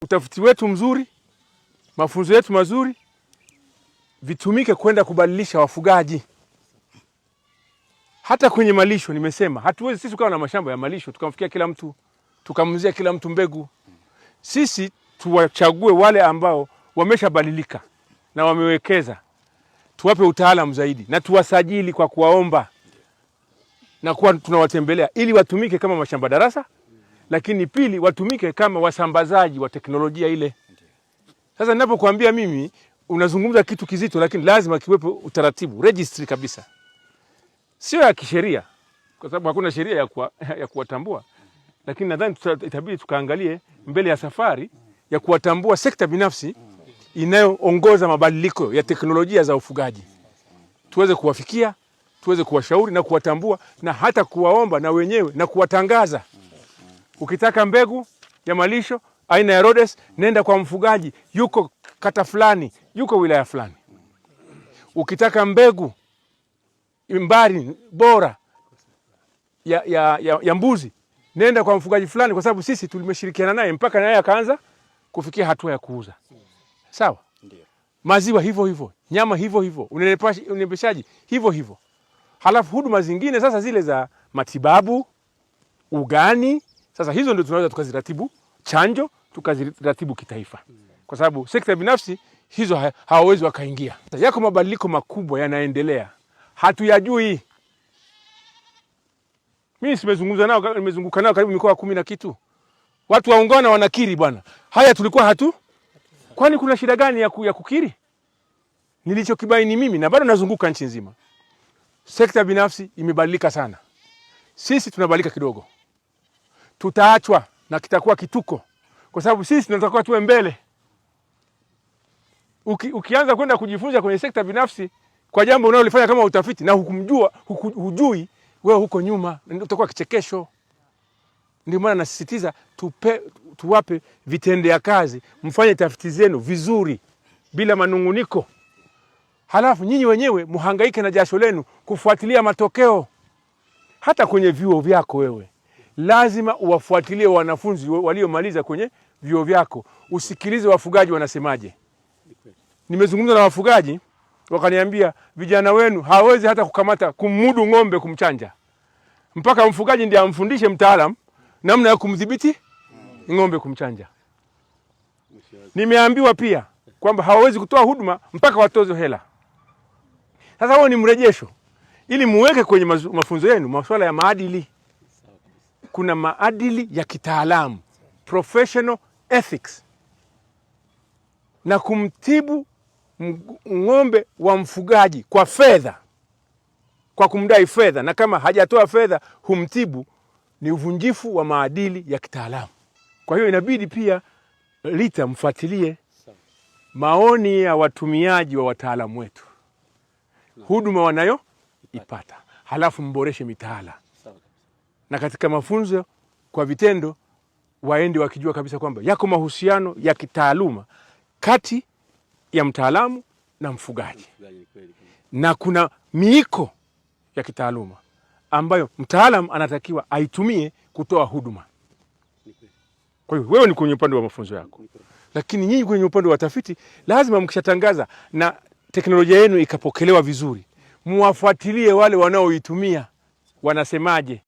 utafiti wetu mzuri, mafunzo yetu mazuri vitumike kwenda kubadilisha wafugaji. Hata kwenye malisho nimesema, hatuwezi sisi kuwa na mashamba ya malisho tukamfikia kila mtu, tukamuzia kila mtu mbegu. Sisi tuwachague wale ambao wameshabadilika na wamewekeza. Tuwape utaalamu zaidi na tuwasajili kwa kuwaomba na kuwa tunawatembelea ili watumike kama mashamba darasa, lakini pili watumike kama wasambazaji wa teknolojia ile. Sasa ninapokuambia mimi unazungumza kitu kizito, lakini lazima kiwepo utaratibu, registry kabisa. Sio ya kisheria kwa sababu hakuna sheria ya kuwatambua, lakini nadhani itabidi tukaangalie mbele ya safari ya kuwatambua sekta binafsi inayoongoza mabadiliko ya teknolojia za ufugaji. Tuweze kuwafikia, tuweze kuwashauri na kuwatambua na hata kuwaomba na wenyewe na kuwatangaza. Ukitaka mbegu ya malisho aina ya Rhodes, nenda kwa mfugaji yuko kata fulani, yuko wilaya fulani. Ukitaka mbegu imbari bora ya mbuzi, nenda kwa mfugaji fulani, kwa sababu sisi tulimeshirikiana naye mpaka naye akaanza kufikia hatua ya kuuza. Sawa? Ndio. Maziwa hivyo hivyo, nyama hivyo hivyo, unenepeshaji hivyo hivyo. Halafu huduma zingine sasa zile za matibabu, ugani, sasa hizo ndio tunaweza tukaziratibu, chanjo tukaziratibu kitaifa. Kwa sababu sekta binafsi hizo hawawezi wakaingia. Yako mabadiliko makubwa yanaendelea. Hatuyajui. Mimi nimezungumza nao, nimezunguka nao karibu mikoa 10 na kitu. Watu waungana wanakiri bwana. Haya tulikuwa kwani kuna shida gani ya kukiri? Nilichokibaini mimi na bado nazunguka nchi nzima. Sekta binafsi imebadilika sana. Sisi tunabadilika kidogo. Tutaachwa na kitakuwa kituko. Kwa sababu sisi tunatakiwa tuwe mbele. Ukianza kwenda kujifunza kwenye sekta binafsi kwa jambo unalolifanya kama utafiti na hujui, wewe huko nyuma, utakuwa kichekesho. Ndio maana nasisitiza tuwape vitendea kazi, mfanye tafiti zenu vizuri bila manunguniko. Halafu nyinyi wenyewe muhangaike na jasho lenu kufuatilia matokeo. Hata kwenye vyuo vyako wewe lazima uwafuatilie wanafunzi waliomaliza kwenye vyuo vyako, usikilize wafugaji wanasemaje. Nimezungumza na wafugaji wakaniambia vijana wenu hawezi hata kumudu ng'ombe kumchanja. Mpaka mfugaji ndiye amfundishe mtaalamu namna ya kumdhibiti ng'ombe kumchanja. Nimeambiwa pia kwamba hawawezi kutoa huduma mpaka watoze hela. Sasa huo ni mrejesho ili muweke kwenye mafunzo yenu masuala ya maadili. Kuna maadili ya kitaalamu, professional ethics, na kumtibu ng'ombe wa mfugaji kwa fedha, kwa kumdai fedha, na kama hajatoa fedha humtibu, ni uvunjifu wa maadili ya kitaalamu. Kwa hiyo inabidi pia LITA mfuatilie maoni ya watumiaji wa wataalamu wetu, huduma wanayoipata, halafu mboreshe mitaala. Na katika mafunzo kwa vitendo waende wakijua kabisa kwamba yako mahusiano ya kitaaluma kati ya mtaalamu na mfugaji. Na kuna miiko ya kitaaluma ambayo mtaalamu anatakiwa aitumie kutoa huduma. Kwa hiyo wewe ni kwenye upande wa mafunzo yako. Lakini nyinyi kwenye upande wa tafiti lazima mkishatangaza na teknolojia yenu ikapokelewa vizuri, muwafuatilie wale wanaoitumia wanasemaje.